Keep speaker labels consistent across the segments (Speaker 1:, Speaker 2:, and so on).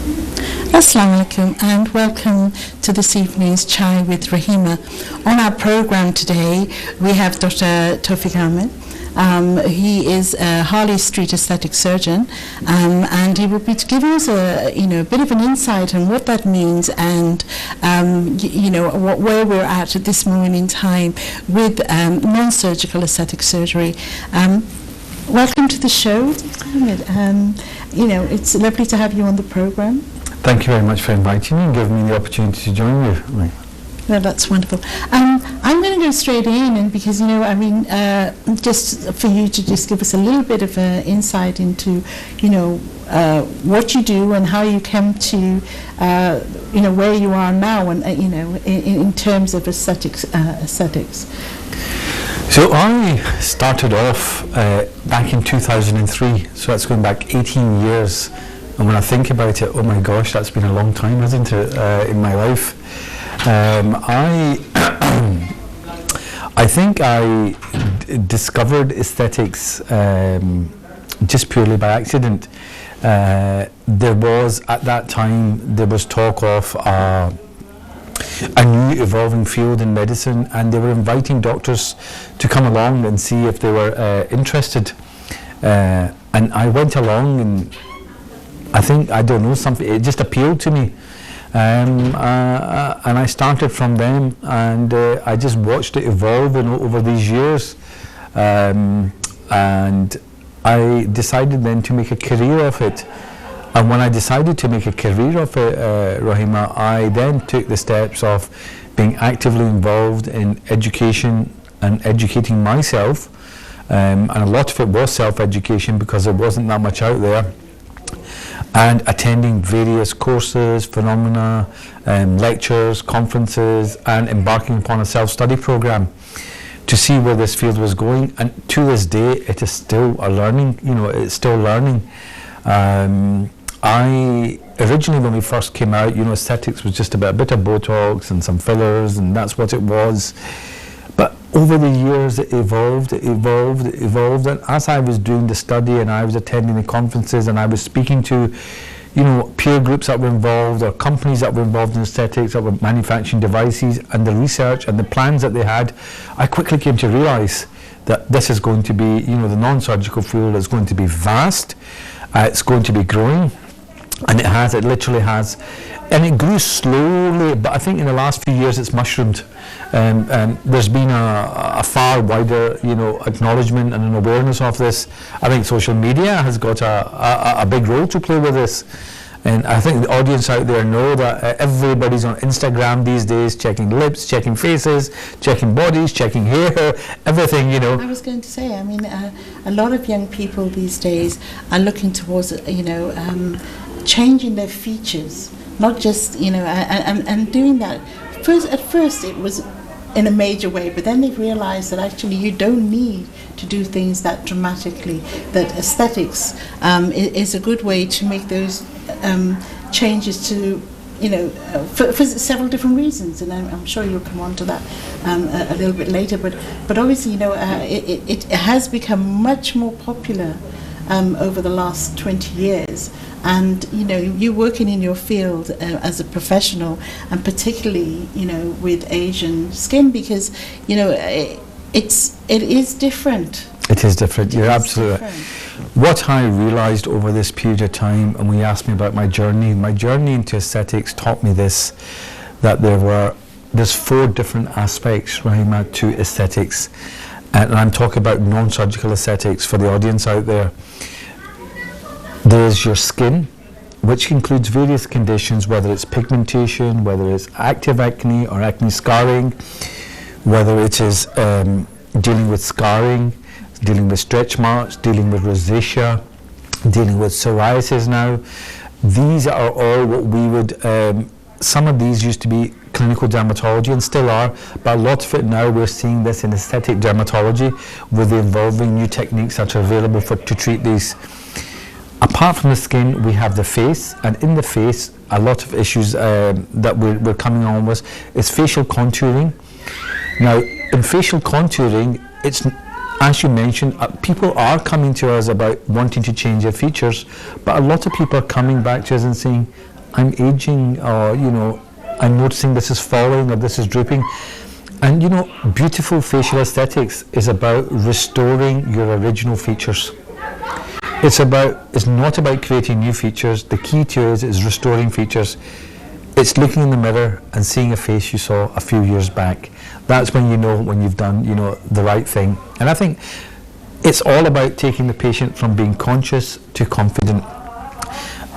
Speaker 1: Assalamu alaikum and welcome to this evening's Chai with Rohima. On our program today we have Dr. Tawfiq Ahmed. He is a Harley Street aesthetic surgeon, and he will be giving us a bit of an insight on what that means and where we're at this moment in time with non-surgical aesthetic surgery. Welcome to the show, Ahmed. It's lovely to have you on the program.
Speaker 2: Thank you very much for inviting me and giving me the opportunity to join you.
Speaker 1: No, that's wonderful. I'm going to go straight in, and because just for you to just give us a little bit of insight into, what you do and how you came to, where you are now, and in terms of aesthetics.
Speaker 2: So I started off back in 2003. So that's going back 18 years. And when I think about it, oh my gosh, that's been a long time, hasn't it, in my life? I think I discovered aesthetics just purely by accident. There was, at that time, there was talk of a new evolving field in medicine, and they were inviting doctors to come along and see if they were interested. And I went along, and I think, I don't know, something, it just appealed to me. And I started from them, and I just watched it evolve over these years. And I decided then to make a career of it. And when I decided to make a career of it, Rohima, I then took the steps of being actively involved in education and educating myself. And a lot of it was self-education because there wasn't that much out there. And attending various courses, phenomena, lectures, conferences, and embarking upon a self-study program to see where this field was going. And to this day, it is still a learning, it's still learning. I originally, when we first came out, aesthetics was just about a bit of Botox and some fillers, and that's what it was. But over the years, it evolved, and as I was doing the study and I was attending the conferences and I was speaking to, peer groups that were involved or companies that were involved in aesthetics, that were manufacturing devices, and the research and the plans that they had, I quickly came to realize that this is going to be, the non-surgical field is going to be vast, it's going to be growing, and it literally has. And it grew slowly, but I think in the last few years it's mushroomed. There's been a far wider, acknowledgement and an awareness of this. I think social media has got a big role to play with this. And I think the audience out there know that everybody's on Instagram these days, checking lips, checking faces, checking bodies, checking hair, everything,
Speaker 1: I was going to say, a lot of young people these days are looking towards, changing their features. Not just, and doing that. At first it was in a major way, but then they realized that actually you don't need to do things that dramatically, that aesthetics is a good way to make those changes to, for several different reasons, and I'm sure you'll come on to that a little bit later, but obviously, it has become much more popular over the last 20 years. And you working in your field as a professional, and particularly with Asian skin, because it is different.
Speaker 2: It is different. You're absolutely right. What I realised over this period of time, and when you asked me about my journey into aesthetics taught me this, that there's 4 different aspects, Rohima, to aesthetics, and I'm talking about non-surgical aesthetics for the audience out there. There's your skin, which includes various conditions, whether it's pigmentation, whether it's active acne or acne scarring, whether it is dealing with scarring, dealing with stretch marks, dealing with rosacea, dealing with psoriasis now. These are all what we would, some of these used to be clinical dermatology and still are, but a lot of it now we're seeing this in aesthetic dermatology with the evolving new techniques that are available to treat these. Apart from the skin, we have the face, and in the face, a lot of issues that we're coming on with is facial contouring. Now, in facial contouring, it's, as you mentioned, people are coming to us about wanting to change their features, but a lot of people are coming back to us and saying, I'm aging, or I'm noticing this is falling or this is drooping. And beautiful facial aesthetics is about restoring your original features. It's not about creating new features. The key to it is restoring features. It's looking in the mirror and seeing a face you saw a few years back. That's when when you've done the right thing. And I think it's all about taking the patient from being conscious to confident.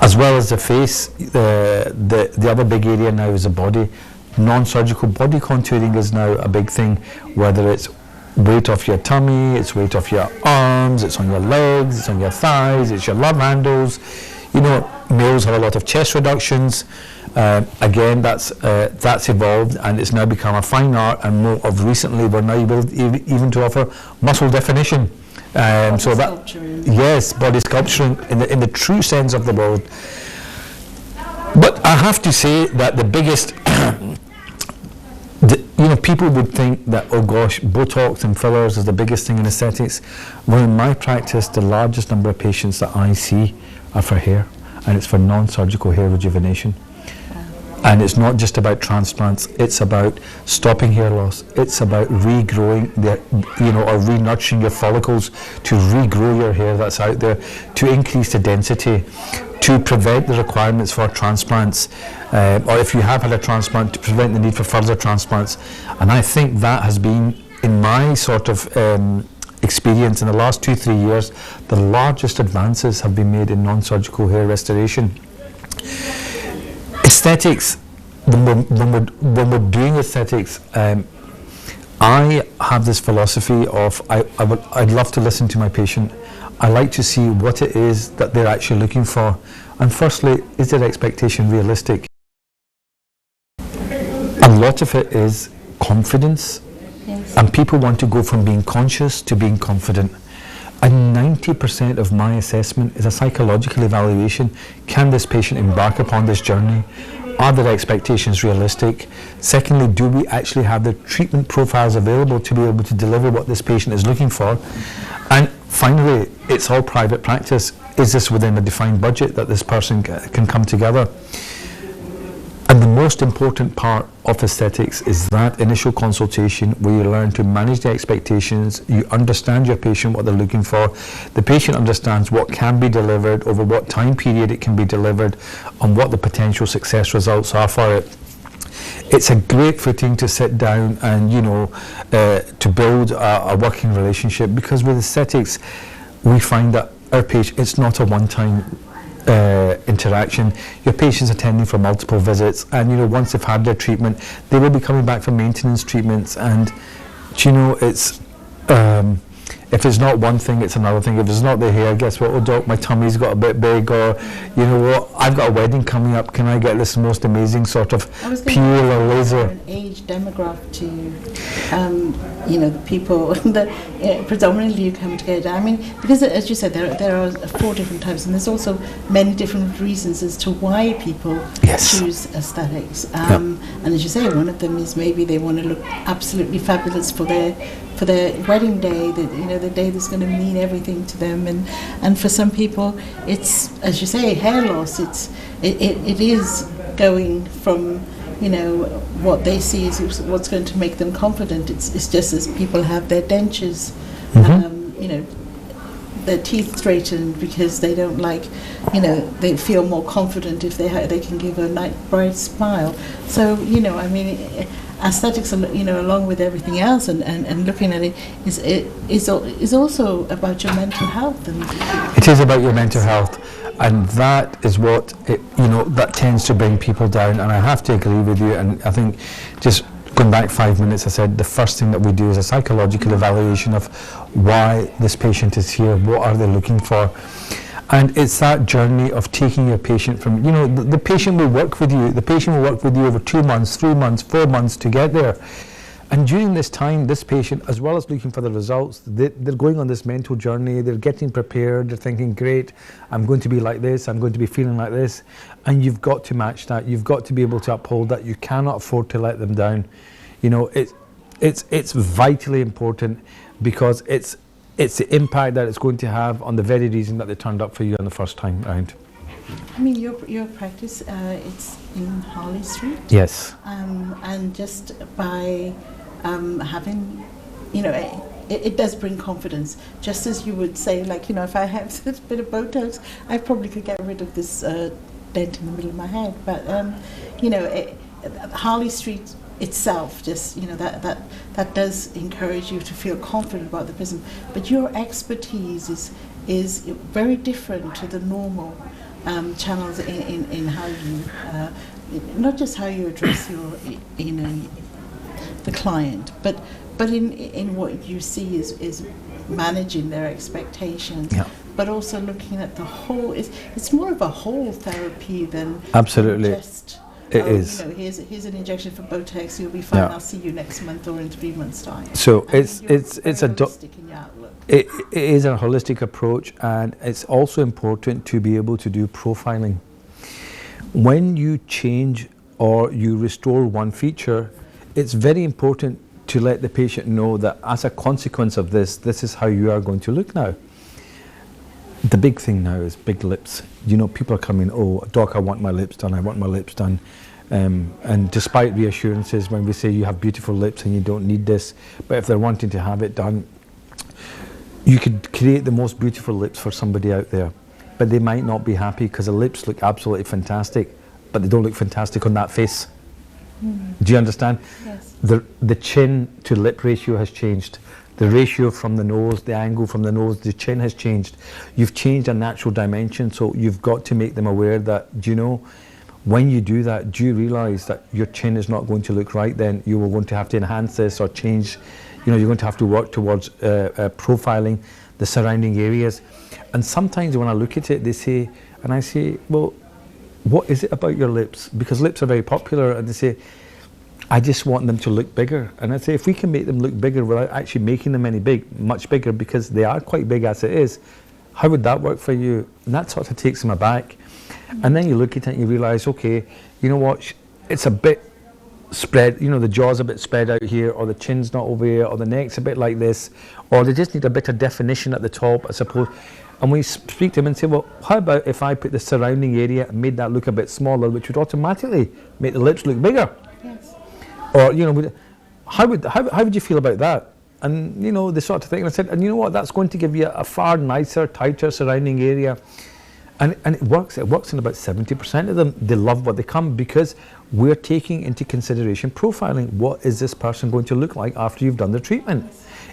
Speaker 2: As well as the face, the other big area now is the body. Non-surgical body contouring is now a big thing, whether it's weight off your tummy, it's weight off your arms, it's on your legs, it's on your thighs, it's your love handles. Males have a lot of chest reductions. Again, that's evolved, and it's now become a fine art, and more of recently we're now able even to offer muscle definition. So that, yes, body sculpturing in the true sense of the word. But I have to say that the biggest, people would think that, oh gosh, Botox and fillers is the biggest thing in aesthetics. Well, in my practice, the largest number of patients that I see are for hair, and it's for non-surgical hair rejuvenation. And it's not just about transplants, it's about stopping hair loss. It's about regrowing or re-nurturing your follicles to regrow your hair that's out there, to increase the density, to prevent the requirements for transplants, or if you have had a transplant, to prevent the need for further transplants. And I think that has been, in my sort of experience in the last 2-3 years, the largest advances have been made in non-surgical hair restoration. Aesthetics, when we're doing aesthetics, I have this philosophy of I'd love to listen to my patient. I like to see what it is that they're actually looking for. And firstly, is their expectation realistic? A lot of it is confidence.
Speaker 1: Yes.
Speaker 2: And people want to go from being conscious to being confident. And 90% of my assessment is a psychological evaluation. Can this patient embark upon this journey? Are their expectations realistic? Secondly, do we actually have the treatment profiles available to be able to deliver what this patient is looking for? And finally, it's all private practice. Is this within a defined budget that this person can come together? And the most important part of aesthetics is that initial consultation where you learn to manage the expectations, you understand your patient, what they're looking for, the patient understands what can be delivered, over what time period it can be delivered, and what the potential success results are for it. It's a great footing to sit down and, to build a working relationship, because with aesthetics, we find that our patient, it's not a one-time interaction. Your patients attending for multiple visits, and once they've had their treatment, they will be coming back for maintenance treatments. And it's if it's not one thing, it's another thing. If it's not the hair, guess what? Oh doc, my tummy's got a bit big, or what, I've got a wedding coming up, can I get this most amazing sort of peel or laser?
Speaker 1: An age demographic to the people that predominantly you come together. I mean, because as you said, there are 4 different types, and there's also many different reasons as to why people choose aesthetics. And as you say, one of them is maybe they want to look absolutely fabulous for their wedding day, the day that's going to mean everything to them, and for some people it's, as you say, hair loss. It is going from what they see is what's going to make them confident. It's just as people have their dentures, their teeth straightened because they don't like, they feel more confident if they can give a nice bright smile. So aesthetics, along with everything else, and looking at it is also about your mental health. And
Speaker 2: it is about your mental health, and that is what that tends to bring people down. And I have to agree with you. And I think, just going back 5 minutes, I said the first thing that we do is a psychological evaluation of why this patient is here, what are they looking for. And it's that journey of taking your patient from, the patient will work with you. The patient will work with you over 2 months, 3 months, 4 months to get there. And during this time, this patient, as well as looking for the results, they're going on this mental journey. They're getting prepared. They're thinking, great, I'm going to be like this. I'm going to be feeling like this. And you've got to match that. You've got to be able to uphold that. You cannot afford to let them down. It's vitally important, because it's the impact that it's going to have on the very reason that they turned up for you on the first time round.
Speaker 1: I mean, your practice, it's in Harley Street.
Speaker 2: Yes.
Speaker 1: And just by having, it does bring confidence. Just as you would say, like, if I have this bit of Botox, I probably could get rid of this dent in the middle of my head. But, Harley Street itself, just, that does encourage you to feel confident about the business. But your expertise is very different to the normal channels in how you, not just how you address your, the client, but in what you see is managing their expectations, but also looking at the whole. It's more of a whole therapy than
Speaker 2: absolutely.
Speaker 1: Just,
Speaker 2: it is.
Speaker 1: Here's an injection for Botox. You'll be fine. I'll see you next month or in 3 months' time.
Speaker 2: So it's a
Speaker 1: holistic in your outlook.
Speaker 2: It is a holistic approach, and it's also important to be able to do profiling. When you change or you restore one feature, it's very important to let the patient know that as a consequence of this is how you are going to look now. The big thing now is big lips. People are coming, oh, doc, I want my lips done, I want my lips done. And despite reassurances when we say you have beautiful lips and you don't need this, but if they're wanting to have it done, you could create the most beautiful lips for somebody out there, but they might not be happy because the lips look absolutely fantastic, but they don't look fantastic on that face. Do you understand?
Speaker 1: Yes.
Speaker 2: The chin to lip ratio has changed. The ratio from the nose, the angle from the nose, the chin has changed. You've changed a natural dimension, so you've got to make them aware that, when you do that, do you realise that your chin is not going to look right then? You are going to have to enhance this or change, you're going to have to work towards profiling the surrounding areas. And sometimes when I look at it, they say, and I say, well, what is it about your lips? Because lips are very popular, and they say, I just want them to look bigger. And I say, if we can make them look bigger without actually making them much bigger, because they are quite big as it is, how would that work for you? And that sort of takes them aback. And then you look at it and you realise, okay, you know what, it's a bit spread, the jaw's a bit spread out here, or the chin's not over here, or the neck's a bit like this, or they just need a bit of definition at the top, I suppose. And we speak to them and say, well, how about if I put the surrounding area and made that look a bit smaller, which would automatically make the lips look bigger?
Speaker 1: Yes.
Speaker 2: Or, how would you feel about that? And, the sort of thing. And I said, and you know what, that's going to give you a far nicer, tighter surrounding area. And it works. It works in about 70% of them. They love what they come, because we're taking into consideration profiling. What is this person going to look like after you've done the treatment?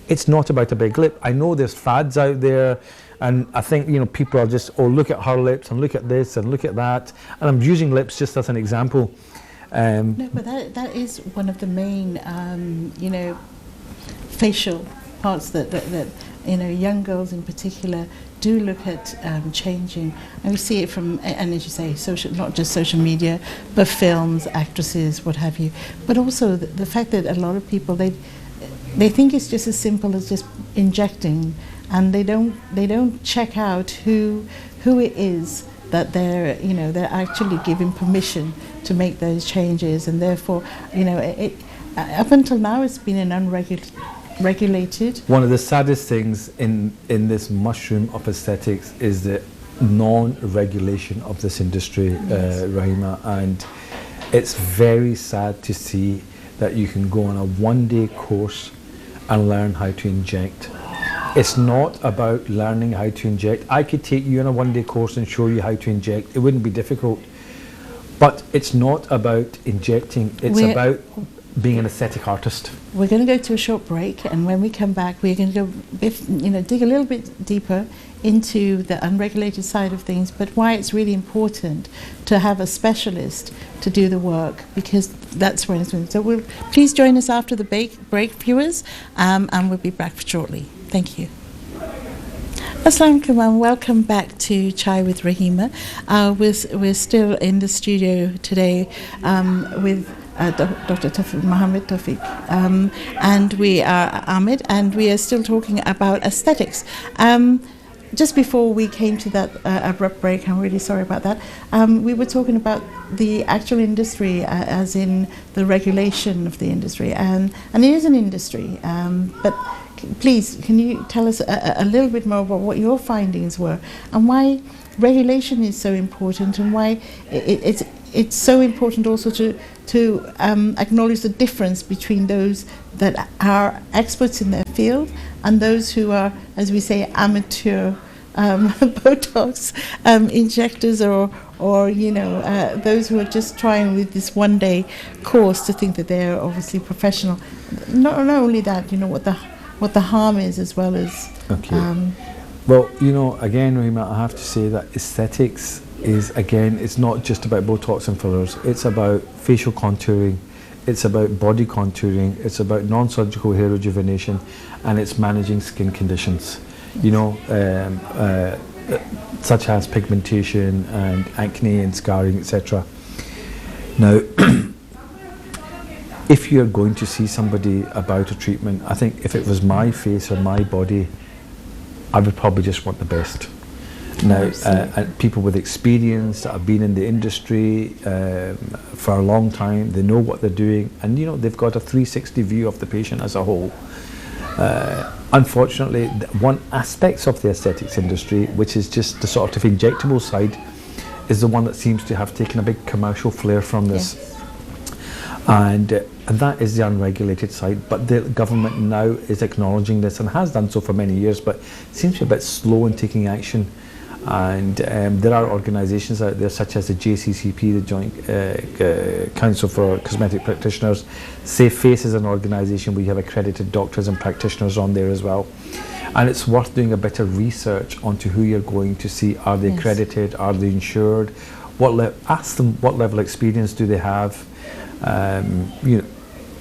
Speaker 2: It's not about a big lip. I know there's fads out there, and I think people are just, oh, look at her lips and look at this and look at that. And I'm using lips just as an example.
Speaker 1: No, but that is one of the main, facial parts that young girls in particular do look at changing, and we see it from, and as you say, not just social media, but films, actresses, what have you. But also the fact that a lot of people they think it's just as simple as just injecting, and they don't check out who it is that they're actually giving permission to make those changes, and therefore up until now it's been an unregulated.
Speaker 2: One of the saddest things in this mushroom of aesthetics is the non-regulation of this industry, Rohima, and it's very sad to see that you can go on a one-day course and learn how to inject. It's not about learning how to inject. I could take you on a one-day course and show you how to inject. It wouldn't be difficult. But it's not about injecting. It's about being an aesthetic artist.
Speaker 1: We're going to go to a short break, and when we come back, we're going to go, dig a little bit deeper into the unregulated side of things, but why it's really important to have a specialist to do the work, because that's where it's going. So please join us after the break, viewers, and we'll be back shortly. Thank you. Assalamu alaikum and welcome back to Chai with Rohima. We're still in the studio today with Dr. Mohammed Tawfiq, and we are Ahmed, and we are still talking about aesthetics. Just before we came to that abrupt break, I'm really sorry about that, we were talking about the actual industry, as in the regulation of the industry, and it is an industry. But please, can you tell us a little bit more about what your findings were and why regulation is so important, and why it's so important also to acknowledge the difference between those that are experts in their field and those who are, as we say, amateur Botox injectors, or those who are just trying with this one-day course to think that they're obviously professional. Not only that, what the harm is, as well as.
Speaker 2: Okay. Well, again, Rohima, I have to say that aesthetics is, again, it's not just about Botox and fillers. It's about facial contouring, it's about body contouring, it's about non-surgical hair rejuvenation, and it's managing skin conditions, such as pigmentation and acne and scarring, etc. Now, if you're going to see somebody about a treatment, I think if it was my face or my body, I would probably just want the best. Now, and people with experience that have been in the industry for a long time, they know what they're doing, and they've got a 360 view of the patient as a whole. Unfortunately, one aspect of the aesthetics industry, which is just the sort of injectable side, is the one that seems to have taken a big commercial flair from this.
Speaker 1: Yes.
Speaker 2: And that is the unregulated side, but the government now is acknowledging this and has done so for many years, but seems to be a bit slow in taking action. And there are organisations out there such as the JCCP, the Joint Council for Cosmetic Practitioners. Safe Face is an organisation where you have accredited doctors and practitioners on there as well. And it's worth doing a bit of research onto who you're going to see. Are they accredited? Are they insured? Ask them what level of experience do they have.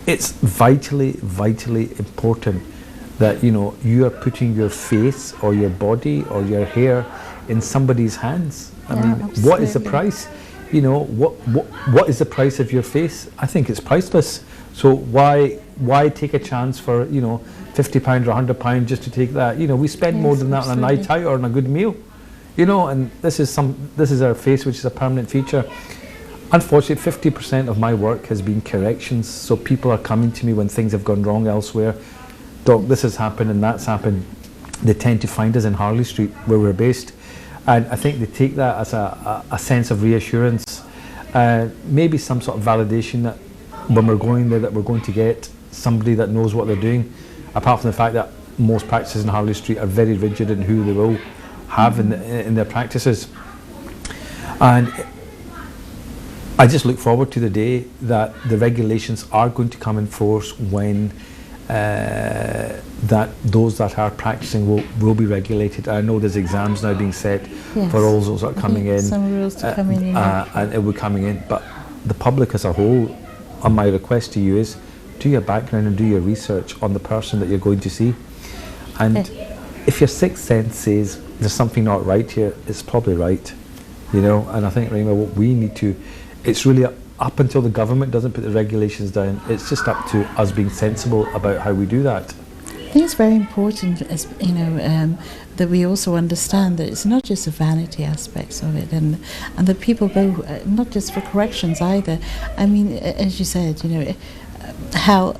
Speaker 2: It's vitally important that you are putting your face or your body or your hair in somebody's hands. I mean,
Speaker 1: absolutely.
Speaker 2: What is the price? What is the price of your face? I think it's priceless. So why take a chance for £50 or £100 just to take that? We spend more than that on a night out or on a good meal. And this is our face, which is a permanent feature. Unfortunately, 50% of my work has been corrections. So people are coming to me when things have gone wrong elsewhere. Doc, this has happened and that's happened. They tend to find us in Harley Street, where we're based. And I think they take that as a sense of reassurance. Maybe some sort of validation that when we're going there, that we're going to get somebody that knows what they're doing. Apart from the fact that most practices in Harley Street are very rigid in who they will have in their practices. And I just look forward to the day that the regulations are going to come in force when that those that are practicing will be regulated. I know there's exams now being set for all those that are coming in.
Speaker 1: Some rules to come in.
Speaker 2: And it will be coming in. But the public as a whole, and my request to you is, do your background and do your research on the person that you're going to see. And if your sixth sense says there's something not right here, it's probably right. And I think, Rohima, what we need to, it's really up until the government doesn't put the regulations down, it's just up to us being sensible about how we do that.
Speaker 1: I think it's very important, as that we also understand that it's not just the vanity aspects of it, and that people go not just for corrections either. I mean, as you said, health,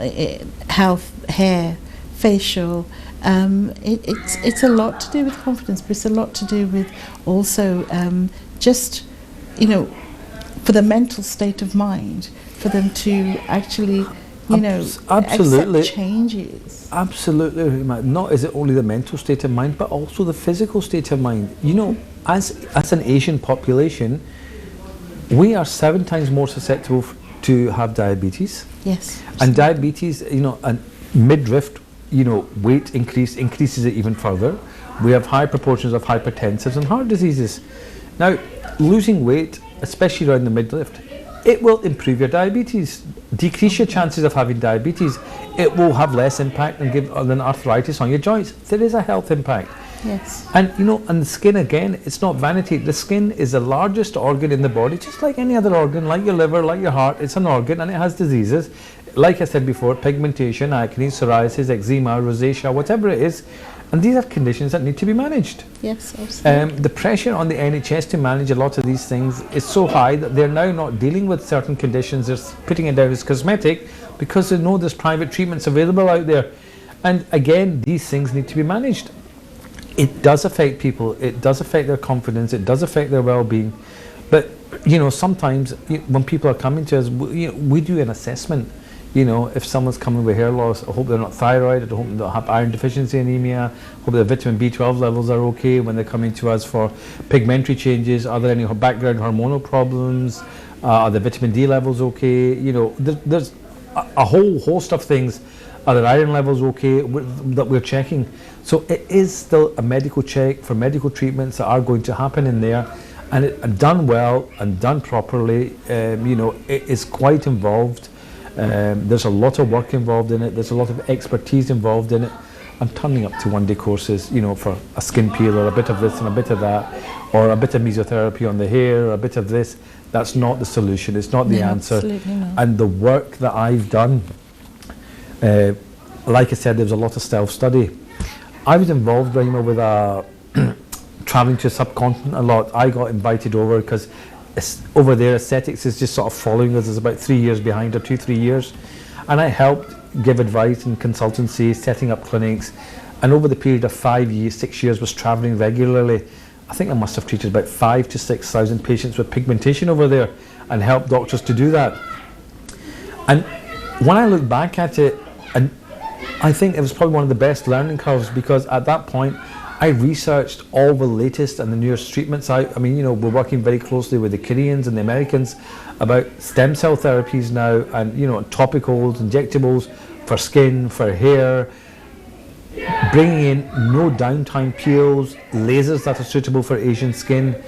Speaker 1: hair, facial. It's a lot to do with confidence, but it's a lot to do with also just for the mental state of mind, for them to actually,
Speaker 2: absolutely
Speaker 1: accept changes.
Speaker 2: Absolutely. Not is it only the mental state of mind, but also the physical state of mind. As an Asian population, we are 7 times more susceptible to have diabetes.
Speaker 1: Yes.
Speaker 2: And diabetes, and midriff, weight increases it even further. We have high proportions of hypertensives and heart diseases. Now, losing weight, especially around the midriff, it will improve your diabetes, decrease your chances of having diabetes. It will have less impact than arthritis on your joints. There is a health impact.
Speaker 1: Yes.
Speaker 2: And and the skin, again, it's not vanity. The skin is the largest organ in the body, just like any other organ, like your liver, like your heart. It's an organ and it has diseases. Like I said before, pigmentation, acne, psoriasis, eczema, rosacea, whatever it is, And these are conditions that need to be managed.
Speaker 1: Yes, absolutely.
Speaker 2: The pressure on the NHS to manage a lot of these things is so high that they're now not dealing with certain conditions. They're putting it down as cosmetic because they know there's private treatments available out there. And again, these things need to be managed. It does affect people. It does affect their confidence. It does affect their well-being. But, you know, sometimes when people are coming to us, we do an assessment. You know, if someone's coming with hair loss, I hope they're not thyroid, I hope they don't have iron deficiency anemia, I hope their vitamin B12 levels are okay when they're coming to us for pigmentary changes. Are there any background hormonal problems? Are the vitamin D levels okay? You know, there's a whole host of things. Are their iron levels okay that we're checking? So it is still a medical check for medical treatments that are going to happen in there, and done well and done properly, you know, it is quite involved. There's a lot of work involved in it. There's a lot of expertise involved in it. I'm turning up to one-day courses, you know, for a skin peel or a bit of this and a bit of that, or a bit of mesotherapy on the hair, or a bit of this. That's not the solution. It's not the answer.
Speaker 1: Absolutely not.
Speaker 2: And the work that I've done, like I said, there was a lot of self-study. I was involved, Rohima, with traveling to a subcontinent a lot. I got invited over because over there aesthetics is just sort of following us. It's about 3 years behind, or 2-3 years, and I helped give advice and consultancy, setting up clinics, and over the period of 5 years, 6 years, was traveling regularly. I think I must have treated about 5,000 to 6,000 patients with pigmentation over there, and helped doctors to do that. And when I look back at it, and I think it was probably one of the best learning curves, because at that point I researched all the latest and the newest treatments. I mean, you know, we're working very closely with the Koreans and the Americans about stem cell therapies now, and, you know, topicals, injectables for skin, for hair, bringing in no downtime peels, lasers that are suitable for Asian skin.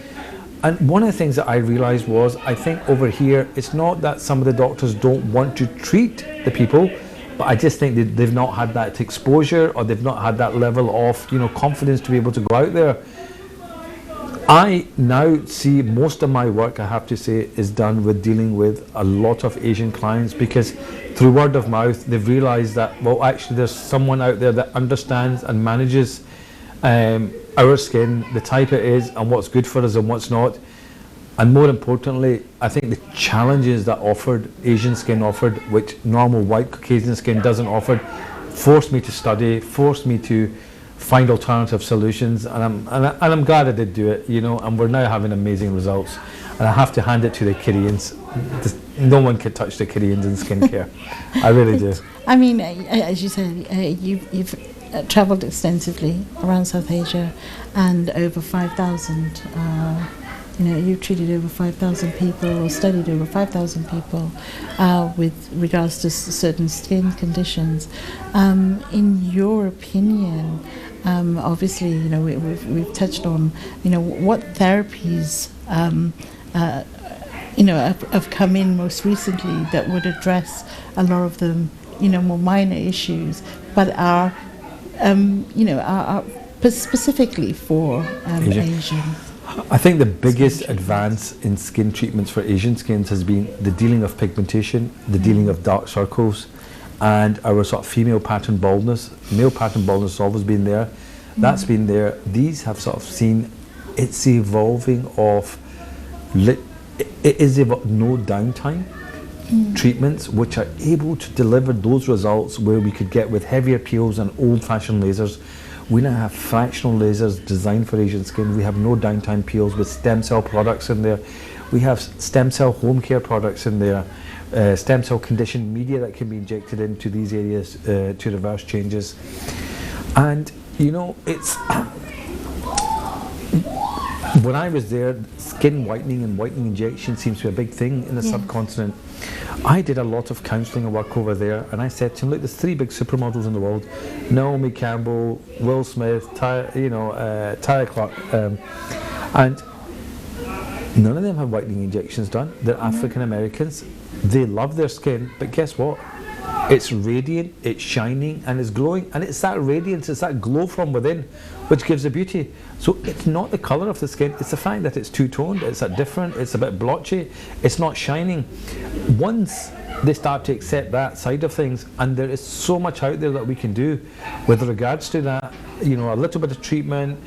Speaker 2: And one of the things that I realized was, I think over here, it's not that some of the doctors don't want to treat the people, but I just think that they've not had that exposure, or they've not had that level of, you know, confidence to be able to go out there. I now see most of my work, I have to say, is done with dealing with a lot of Asian clients, because through word of mouth, they've realized that, well, actually there's someone out there that understands and manages our skin, the type it is, and what's good for us and what's not. And more importantly, I think the challenges that Asian skin offered, which normal white Caucasian skin doesn't offer, forced me to study, forced me to find alternative solutions, and I'm glad I did do it, you know, and we're now having amazing results. And I have to hand it to the Koreans. No one can touch the Koreans in skincare. I really do.
Speaker 1: I mean, as you said, you've travelled extensively around South Asia, and over 5,000. You know, you've treated over 5,000 people, or studied over 5,000 people with regards to certain skin conditions. In your opinion, obviously, you know, we've touched on, you know, what therapies, you know, have come in most recently that would address a lot of the, you know, more minor issues, but are, you know, are specifically for Asian.
Speaker 2: I think the biggest advance in skin treatments for Asian skins has been the dealing of pigmentation, the dealing of dark circles, and our sort of female pattern baldness. Male pattern baldness has always been there. That's been there. These have sort of seen it's evolving of no downtime treatments, which are able to deliver those results where we could get with heavier peels and old-fashioned lasers. We now have fractional lasers designed for Asian skin. We have no downtime peels with stem cell products in there. We have stem cell home care products in there, stem cell conditioned media that can be injected into these areas to reverse changes. And, you know, it's when I was there, skin whitening and whitening injection seems to be a big thing in the subcontinent. I did a lot of counselling and work over there, and I said to him, look, there's 3 big supermodels in the world: Naomi Campbell, Will Smith, Tyra Clark, and none of them have whitening injections done. They're African Americans. They love their skin, but guess what? It's radiant, it's shining, and it's glowing, and it's that radiance, it's that glow from within which gives the beauty. So it's not the colour of the skin, it's the fact that it's two-toned, it's a different, it's a bit blotchy, it's not shining. Once they start to accept that side of things, and there is so much out there that we can do with regards to that, a little bit of treatment,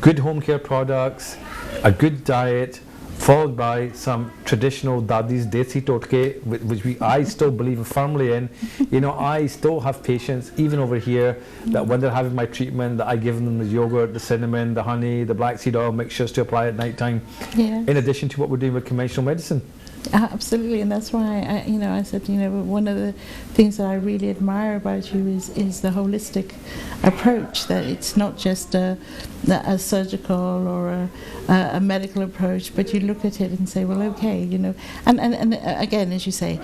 Speaker 2: good home care products, a good diet, followed by some traditional dadis desi totke, which I still believe firmly in. I still have patients, even over here, that when they're having my treatment, that I give them the yogurt, the cinnamon, the honey, the black seed oil mixtures to apply at night time, in addition to what we're doing with conventional medicine.
Speaker 1: Absolutely, and that's why I said, one of the things that I really admire about you is the holistic approach. That it's not just a surgical or a medical approach, but you look at it and say, well, okay, and again, as you say,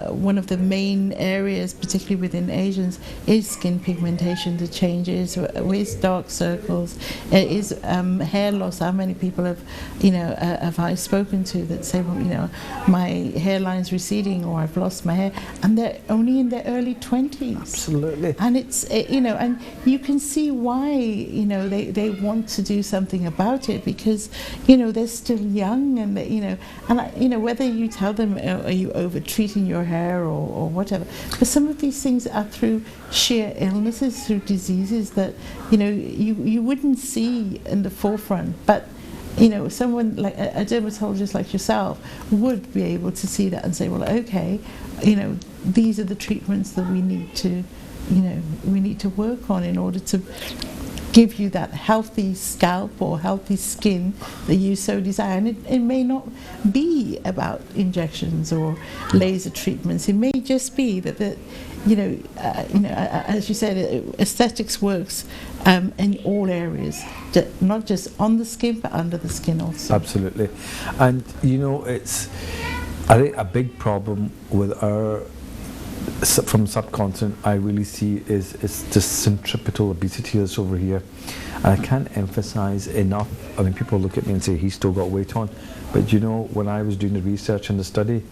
Speaker 1: one of the main areas, particularly within Asians, is skin pigmentation, the changes with dark circles, it is hair loss. How many people have I spoken to that say, well, my hairline's receding, or I've lost my hair, and they're only in their early 20s.
Speaker 2: Absolutely.
Speaker 1: And it's and you can see why they want to do something about it, because they're still young, and whether you tell them, are you over treating your hair or whatever, but some of these things are through sheer illnesses, through diseases that you wouldn't see in the forefront, but someone like a dermatologist like yourself would be able to see that and say, well, okay, these are the treatments that we need to work on in order to give you that healthy scalp or healthy skin that you so desire. And it may not be about injections or laser treatments. It may just be that as you said, aesthetics works in all areas, not just on the skin but under the skin also.
Speaker 2: Absolutely. And it's, I think, a big problem with our from subcontinent I really see is this centripetal obesity that's over here, and I can't emphasize enough. I mean, people look at me and say he's still got weight on, but when I was doing the research and the study,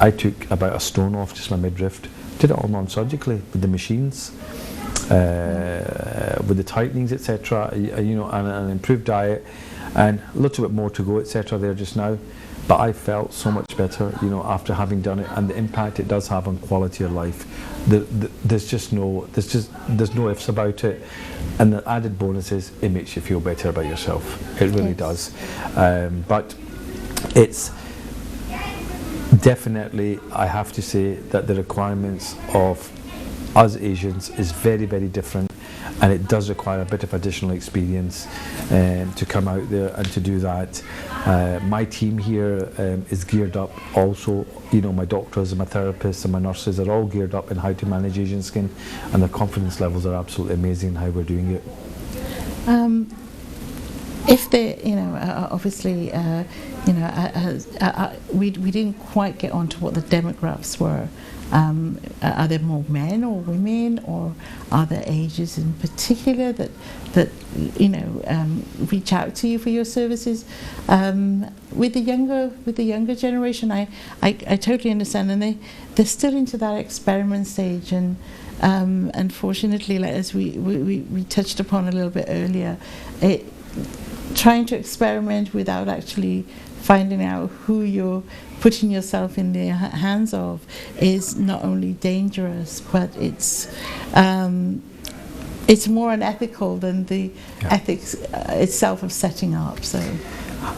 Speaker 2: I took about a stone off just my midriff, did it all non-surgically with the machines, with the tightenings, etc., and an improved diet, and a little bit more to go, etc., there just now. But I felt so much better, after having done it, and the impact it does have on quality of life. There's no ifs about it, and the added bonus is it makes you feel better about yourself. It really does. But it's definitely, I have to say that the requirements of us Asians is very, very different, and it does require a bit of additional experience to come out there and to do that. My team here is geared up also, my doctors and my therapists and my nurses are all geared up in how to manage Asian skin, and their confidence levels are absolutely amazing in how we're doing it.
Speaker 1: If they, obviously, we didn't quite get onto what the demographics were. Are there more men or women, or are there ages in particular that reach out to you for your services? With the younger generation, I totally understand, and they're still into that experiment stage, and unfortunately, like as we touched upon a little bit earlier, trying to experiment without actually finding out who you're putting yourself in the hands of is not only dangerous, but it's more unethical than the ethics itself of setting up. So,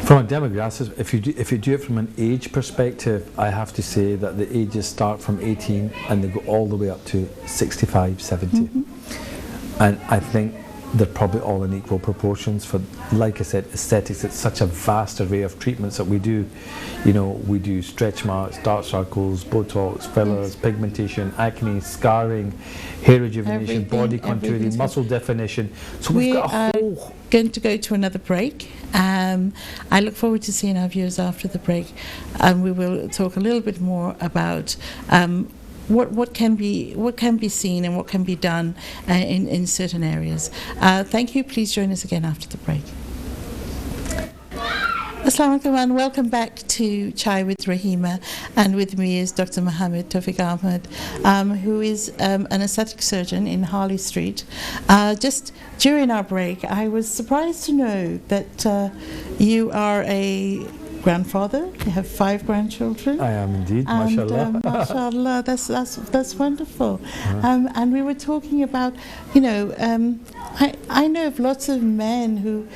Speaker 2: from a demographics, if you do it from an age perspective, I have to say that the ages start from 18 and they go all the way up to 65, 70. Mm-hmm. And I think they're probably all in equal proportions for, like I said, aesthetics. It's such a vast array of treatments that we do. We do stretch marks, dark circles, Botox, fillers, pigmentation, acne, scarring, hair rejuvenation, body contouring, muscle definition. So we've got a whole...
Speaker 1: going to go to another break. I look forward to seeing our viewers after the break, and we will talk a little bit more about what can be seen and what can be done in certain areas. Thank you. Please join us again after the break. Assalamu alaikum and welcome back to Chai with Rohima, and with me is Dr. Mohammed Tawfiq Ahmed, who is an aesthetic surgeon in Harley Street. Just during our break, I was surprised to know that you are a grandfather. You have 5 grandchildren.
Speaker 2: I am indeed,
Speaker 1: And,
Speaker 2: mashallah.
Speaker 1: mashallah, that's wonderful. And we were talking about, you know, I know of lots of men who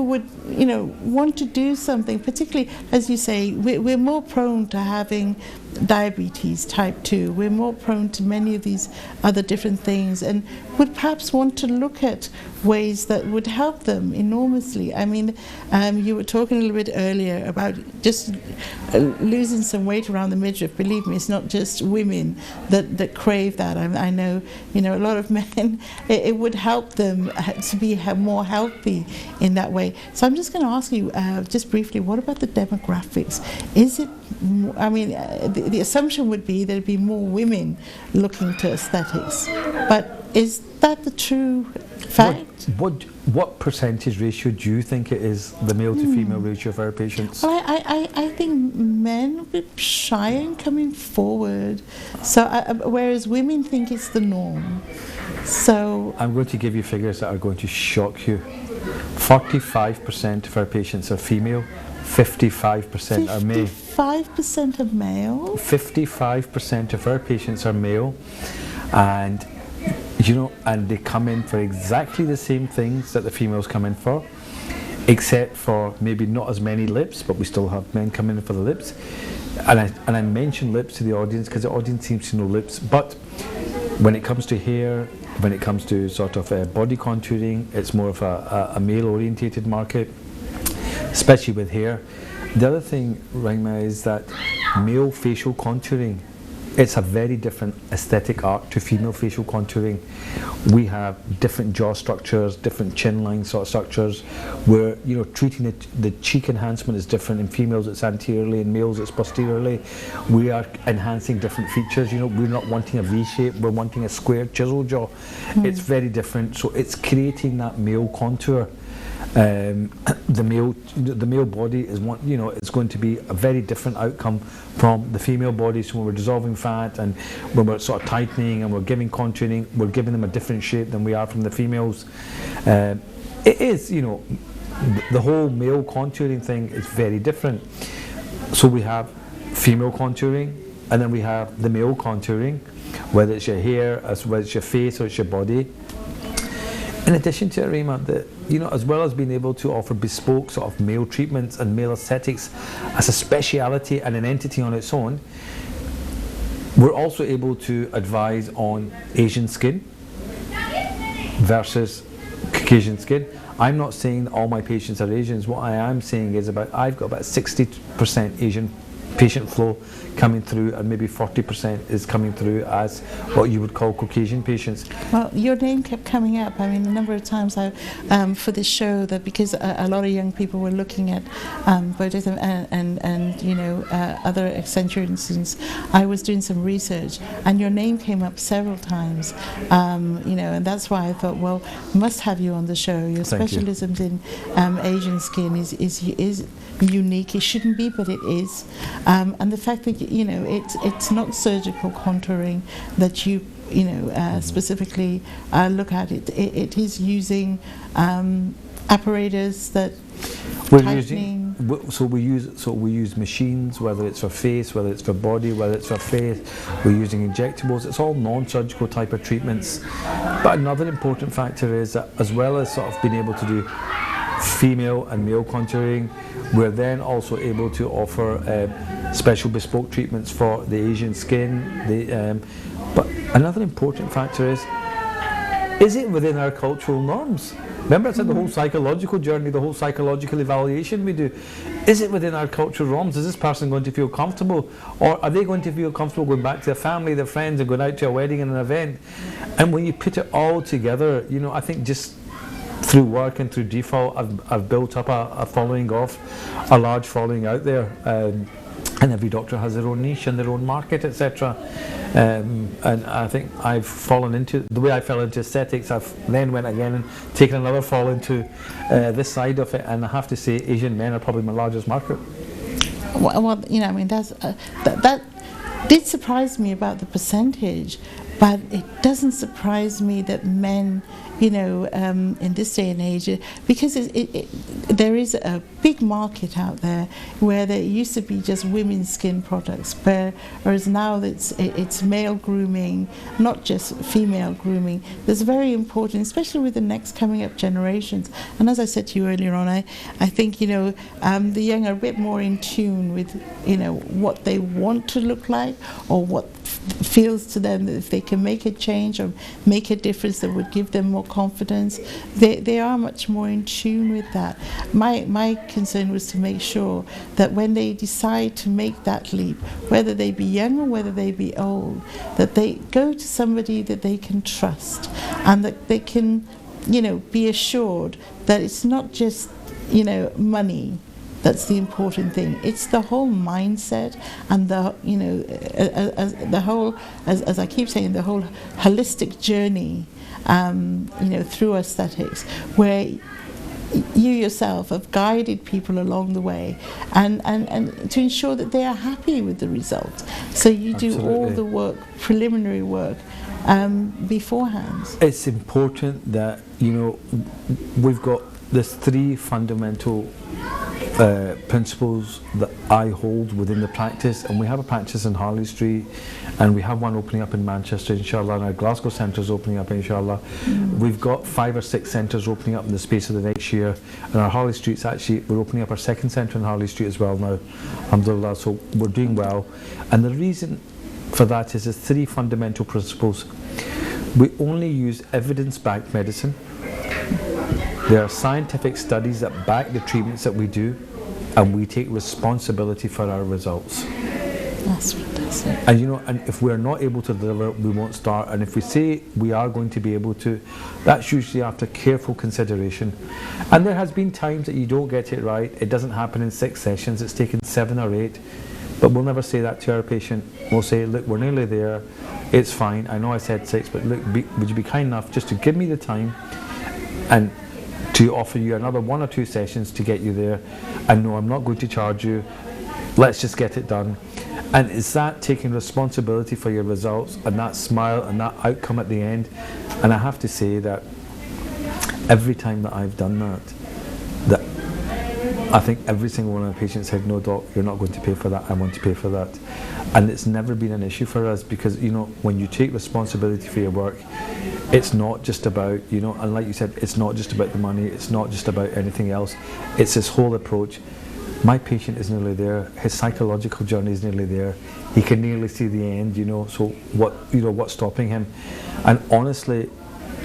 Speaker 1: would, you know, want to do something, particularly, as you say, we're more prone to having diabetes type 2. We're more prone to many of these other different things, and would perhaps want to look at ways that would help them enormously. I mean, you were talking a little bit earlier about just losing some weight around the midriff. Believe me, it's not just women that crave that. I know, you know, a lot of men, it would help them to be more healthy in that way. So I'm just going to ask you just briefly, what about the demographics? Is it, I mean, the assumption would be there'd be more women looking to aesthetics, but is that the true fact?
Speaker 2: What percentage ratio do you think it is, the male to female ratio of our patients?
Speaker 1: Well, I think men are a bit shy in coming forward, so whereas women think it's the norm. So
Speaker 2: I'm going to give you figures that are going to shock you. 45% of our patients are female, 55% are male.
Speaker 1: 55% of male?
Speaker 2: 55% of our patients are male, and you know, and they come in for exactly the same things that the females come in for, except for maybe not as many lips, but we still have men come in for the lips. And I mention lips to the audience because the audience seems to know lips, but when it comes to hair, when it comes to sort of body contouring, it's more of a male-orientated market, especially with hair. The other thing, Rohima, is that male facial contouring, it's a very different aesthetic art to female facial contouring. We have different jaw structures, different chin line sort of structures, where, you know, treating the cheek enhancement is different. In females it's anteriorly, in males it's posteriorly. We are enhancing different features, you know, we're not wanting a V shape, we're wanting a square chisel jaw. It's very different, so it's creating that male contour. The male body is one, you know, it's going to be a very different outcome from the female body. So when we're dissolving fat and when we're sort of tightening and we're giving contouring, we're giving them a different shape than we are from the females. It is, you know, the whole male contouring thing is very different. So we have female contouring, and then we have the male contouring, whether it's your hair, whether it's your face or it's your body. In addition to Rohima, you know, as well as being able to offer bespoke sort of male treatments and male aesthetics as a speciality and an entity on its own, we're also able to advise on Asian skin versus Caucasian skin. I'm not saying all my patients are Asians. What I am saying is I've got about 60% Asian patient flow coming through, and maybe 40% is coming through as what you would call Caucasian patients.
Speaker 1: Well, your name kept coming up. I mean, a number of times for this show, that because a lot of young people were looking at Botox and you know, other accentuations, I was doing some research, and your name came up several times. You know, and that's why I thought, well, must have you on the show. Your specialisms in Asian skin is unique. It shouldn't be, but it is. And the fact that, you know, it's not surgical contouring that you know, specifically look at it. It is using apparatus that
Speaker 2: we use machines, whether it's for face, whether it's for body, whether it's for face. We're using injectables. It's all non-surgical type of treatments. But another important factor is that, as well as sort of being able to do female and male contouring, we're then also able to offer special bespoke treatments for the Asian skin. But another important factor is it within our cultural norms? Remember I said the whole psychological journey, the whole psychological evaluation we do. Is it within our cultural norms? Is this person going to feel comfortable? Or are they going to feel comfortable going back to their family, their friends, and going out to a wedding and an event? And when you put it all together, you know, I think just through work and through default, I've built up a following of a large following out there, and every doctor has their own niche and their own market, etc. And I think I've fallen into the way I fell into aesthetics. I've then went again and taken another fall into this side of it, and I have to say Asian men are probably my largest market.
Speaker 1: Well, you know, I mean, that did surprise me about the percentage, But it doesn't surprise me that men, in this day and age, because there is a big market out there where there used to be just women's skin products, whereas now it's male grooming, not just female grooming. That's very important, especially with the next coming up generations. And as I said to you earlier on, I think the young are a bit more in tune with what they want to look like, or what feels to them that if they can make a change or make a difference that would give them more confidence, they are much more in tune with that. My concern was to make sure that when they decide to make that leap, whether they be young or whether they be old, that they go to somebody that they can trust, and that they can be assured that it's not just money that's the important thing. It's the whole mindset, and as I keep saying, the whole holistic journey, through aesthetics, where you yourself have guided people along the way, and to ensure that they are happy with the result. So you do all the work, preliminary work, beforehand.
Speaker 2: It's important that we've got there's three fundamental principles that I hold within the practice, and we have a practice in Harley Street, and we have one opening up in Manchester, inshallah, and our Glasgow centre is opening up, inshallah. We've got 5 or 6 centres opening up in the space of the next year, and our Harley Street's we're opening up our second centre in Harley Street as well now, alhamdulillah, so we're doing well. And the reason for that is there's 3 fundamental principles. We only use evidence-backed medicine. There are scientific studies that back the treatments that we do, and we take responsibility for our results.
Speaker 1: That's fantastic.
Speaker 2: And if we're not able to deliver, we won't start. And if we say we are going to be able to, that's usually after careful consideration. And there has been times that you don't get it right. It doesn't happen in 6 sessions. It's taken 7 or 8. But we'll never say that to our patient. We'll say, look, we're nearly there. It's fine. I know I said 6, but look, would you be kind enough just to give me the time and to offer you another 1 or 2 sessions to get you there, and no, I'm not going to charge you, let's just get it done. And it's that taking responsibility for your results, and that smile and that outcome at the end. And I have to say that every time that I've done that I think every single one of the patients said, no doc, you're not going to pay for that, I want to pay for that. And it's never been an issue for us, because when you take responsibility for your work, it's not just about, and like you said, it's not just about the money, it's not just about anything else, it's this whole approach. My patient is nearly there, his psychological journey is nearly there, he can nearly see the end, so what's stopping him? And honestly,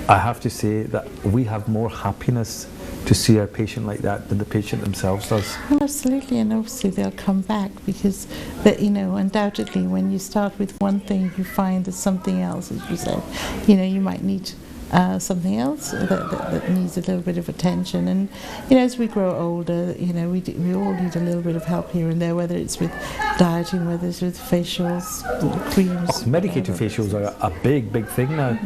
Speaker 2: I have to say that we have more happiness to see our patient like that than the patient themselves does.
Speaker 1: Well, absolutely, and obviously they'll come back, because undoubtedly when you start with one thing, you find that something else, as you said, you might need something else that needs a little bit of attention. And as we grow older, we all need a little bit of help here and there, whether it's with dieting, whether it's with facials, creams.
Speaker 2: Medicated facials are a big thing now,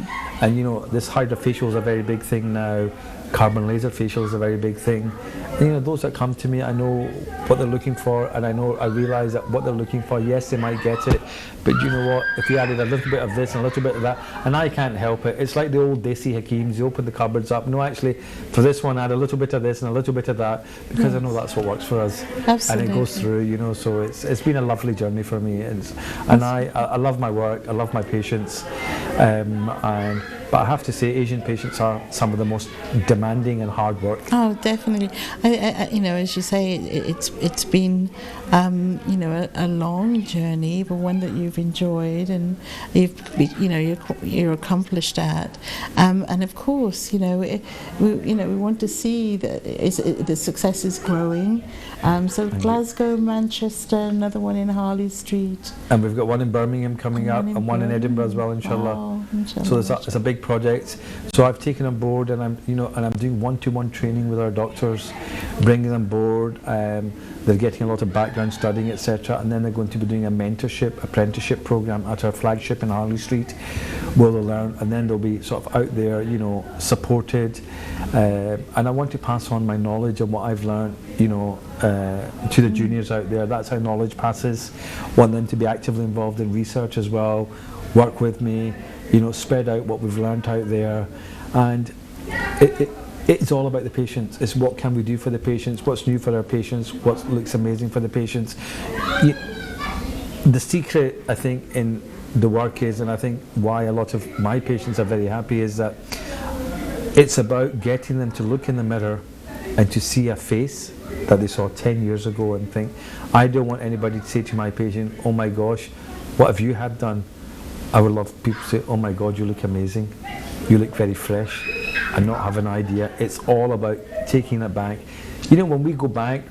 Speaker 2: and this hydrofacial is a very big thing now. Carbon laser facial is a very big thing. And, those that come to me, I know what they're looking for, and I realise that what they're looking for, yes, they might get it, but you know what, if you added a little bit of this and a little bit of that, and I can't help it, it's like the old Desi Hakeems, you open the cupboards up, no, actually, for this one, add a little bit of this and a little bit of that, because I know that's what works for us.
Speaker 1: Absolutely.
Speaker 2: And it goes through, so it's been a lovely journey for me, and I love my work, I love my patients, but I have to say, Asian patients are some of the most demanding and hard work.
Speaker 1: Oh, definitely. As you say, it's been a long journey, but one that you've enjoyed and you're accomplished at. And of course, we want to see that the success is growing. So Glasgow, Manchester, another one in Harley Street.
Speaker 2: And we've got one in Birmingham coming up, and one in Edinburgh as well, inshallah.
Speaker 1: Oh, inshallah.
Speaker 2: So it's a big project. So I've taken on board, and I'm doing one-to-one training with our doctors, bringing them board. They're getting a lot of background studying, etc. And then they're going to be doing a mentorship, apprenticeship program at our flagship in Harley Street, where they'll learn, and then they'll be sort of out there, supported. And I want to pass on my knowledge of what I've learned, to the juniors out there. That's how knowledge passes. Want them to be actively involved in research as well, work with me, spread out what we've learned out there, and it's all about the patients. It's what can we do for the patients, what's new for our patients, what looks amazing for the patients. The secret, I think, in the work is, and I think why a lot of my patients are very happy, is that it's about getting them to look in the mirror and to see a face that they saw 10 years ago and think, I don't want anybody to say to my patient, oh my gosh, what have you had done? I would love people to say, oh my God, you look amazing, you look very fresh, and not have an idea. It's all about taking it back. When we go back,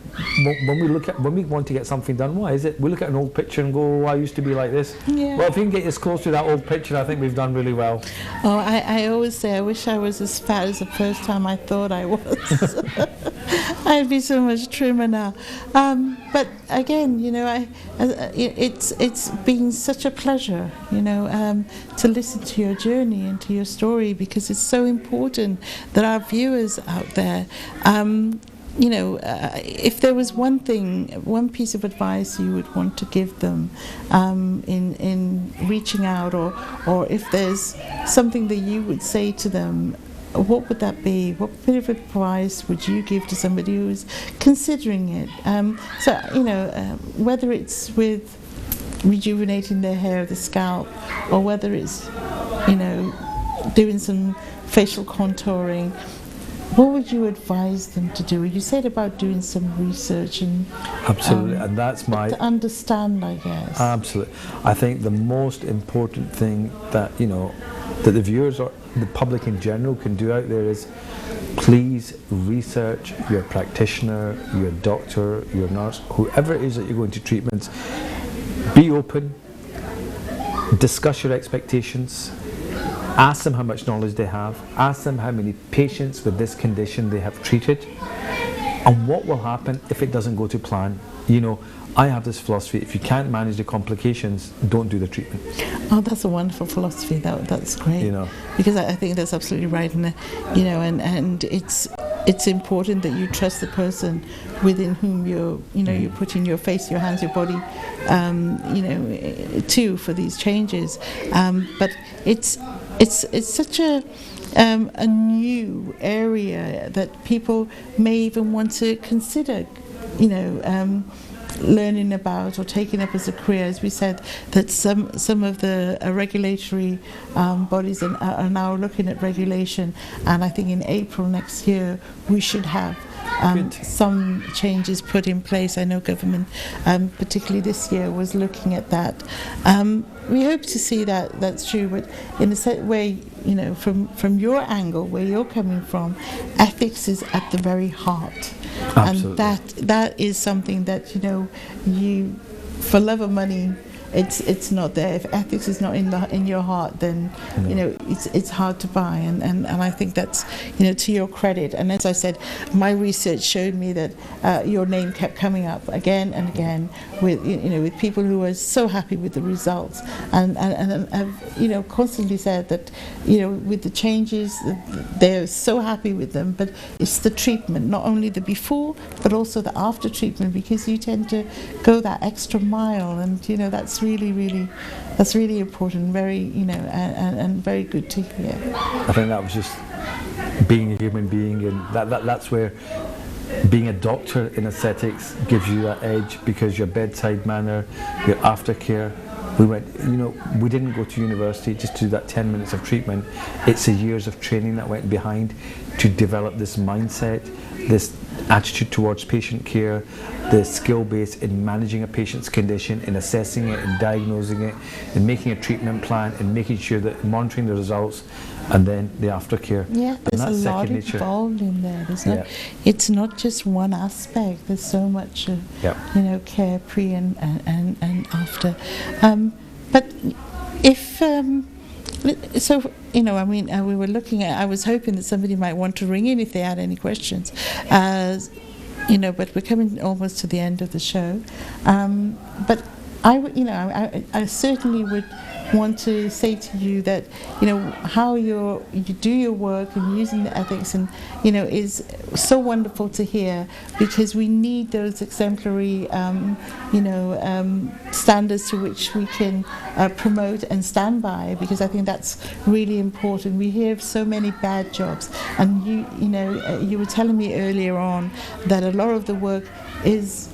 Speaker 2: when we want to get something done, why is it? We look at an old picture and go, oh, I used to be like this.
Speaker 1: Yeah.
Speaker 2: Well, if we can get as close to that old picture, I think we've done really well.
Speaker 1: Oh, I always say I wish I was as fat as the first time I thought I was. I'd be so much trimmer now. But again, it's been such a pleasure, to listen to your journey and to your story, because it's so important that our viewers out there, if there was one piece of advice you would want to give them in reaching out, or if there's something that you would say to them, what would that be? What bit of advice would you give to somebody who's considering it? Whether it's with rejuvenating their hair, the scalp, or whether it's, doing some facial contouring, what would you advise them to do? You said about doing some research and
Speaker 2: absolutely, and that's
Speaker 1: to understand, I guess.
Speaker 2: Absolutely, I think the most important thing that that the viewers or the public in general can do out there is please research your practitioner, your doctor, your nurse, whoever it is that you're going to treatments. Be open, discuss your expectations. Ask them how much knowledge they have. Ask them how many patients with this condition they have treated, and what will happen if it doesn't go to plan. I have this philosophy: if you can't manage the complications, don't do the treatment.
Speaker 1: Oh, that's a wonderful philosophy. That's great. Because I think that's absolutely right, and and it's important that you trust the person within whom you're putting your face, your hands, your body, too, for these changes. But it's such a new area that people may even want to consider, learning about or taking up as a career. As we said, that some of the regulatory bodies are now looking at regulation, and I think in April next year we should have some changes put in place. I know government, particularly this year, was looking at that. We hope to see that's true, but in a set way, from your angle, where you're coming from, ethics is at the very heart.
Speaker 2: Absolutely.
Speaker 1: And that is something that you, for love of money, it's not there. If ethics is not in your heart, then it's hard to buy. And I think that's to your credit. And as I said, my research showed me that your name kept coming up again and again with with people who were so happy with the results, and have constantly said that with the changes they're so happy with them. But it's the treatment, not only the before but also the after treatment, because you tend to go that extra mile, and that's really important, very and very good to hear.
Speaker 2: I think that was just being a human being, and that's where being a doctor in aesthetics gives you that edge, because your bedside manner, your aftercare. We didn't go to university just to do that 10 minutes of treatment. It's the years of training that went behind to develop this mindset, this attitude towards patient care, the skill base in managing a patient's condition, in assessing it, in diagnosing it, in making a treatment plan, and making sure that monitoring the results, and then the aftercare.
Speaker 1: Yeah, there's a lot involved in there. It's not just one aspect. There's so much care pre and after. But if we were looking at, I was hoping that somebody might want to ring in if they had any questions, but we're coming almost to the end of the show. But I certainly would want to say to you that, you know, how you do your work and using the ethics, and, you know, is so wonderful to hear, because we need those exemplary, standards to which we can promote and stand by, because I think that's really important. We hear of so many bad jobs, and you were telling me earlier on that a lot of the work is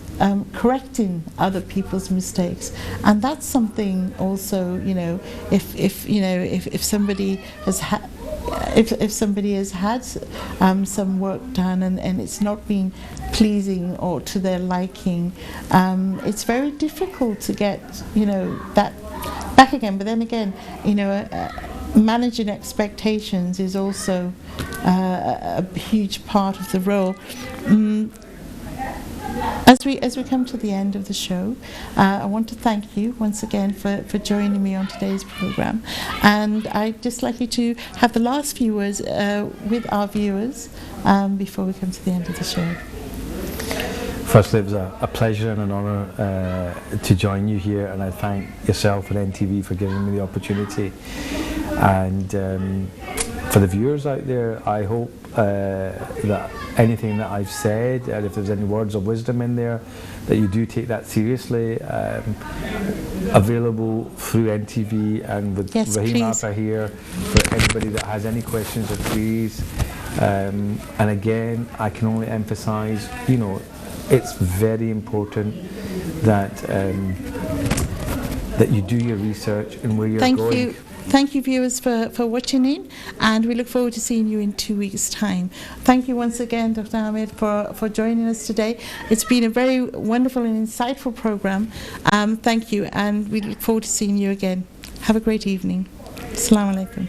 Speaker 1: correcting other people's mistakes, and that's something also, you know, if somebody has had if somebody has had some work done and it's not been pleasing or to their liking, it's very difficult to get, you know, that back again. But then again, you know, managing expectations is also a huge part of the role. As we come to the end of the show, I want to thank you once again for joining me on today's program, and I'd just like you to have the last few words with our viewers before we come to the end of the show.
Speaker 2: Firstly, it was a pleasure and an honour to join you here, and I thank yourself and NTV for giving me the opportunity. And for the viewers out there, I hope that anything that I've said, and if there's any words of wisdom in there, that you do take that seriously. Available through NTV and with Rohima here for anybody that has any questions or queries. And again, I can only emphasise, you know, it's very important that that you do your research and where you're going.
Speaker 1: Thank you, viewers, for watching in, and we look forward to seeing you in 2 weeks' time. Thank you once again, Dr. Ahmed, for joining us today. It's been a very wonderful and insightful program. Thank you, and we look forward to seeing you again. Have a great evening. Assalamu alaikum.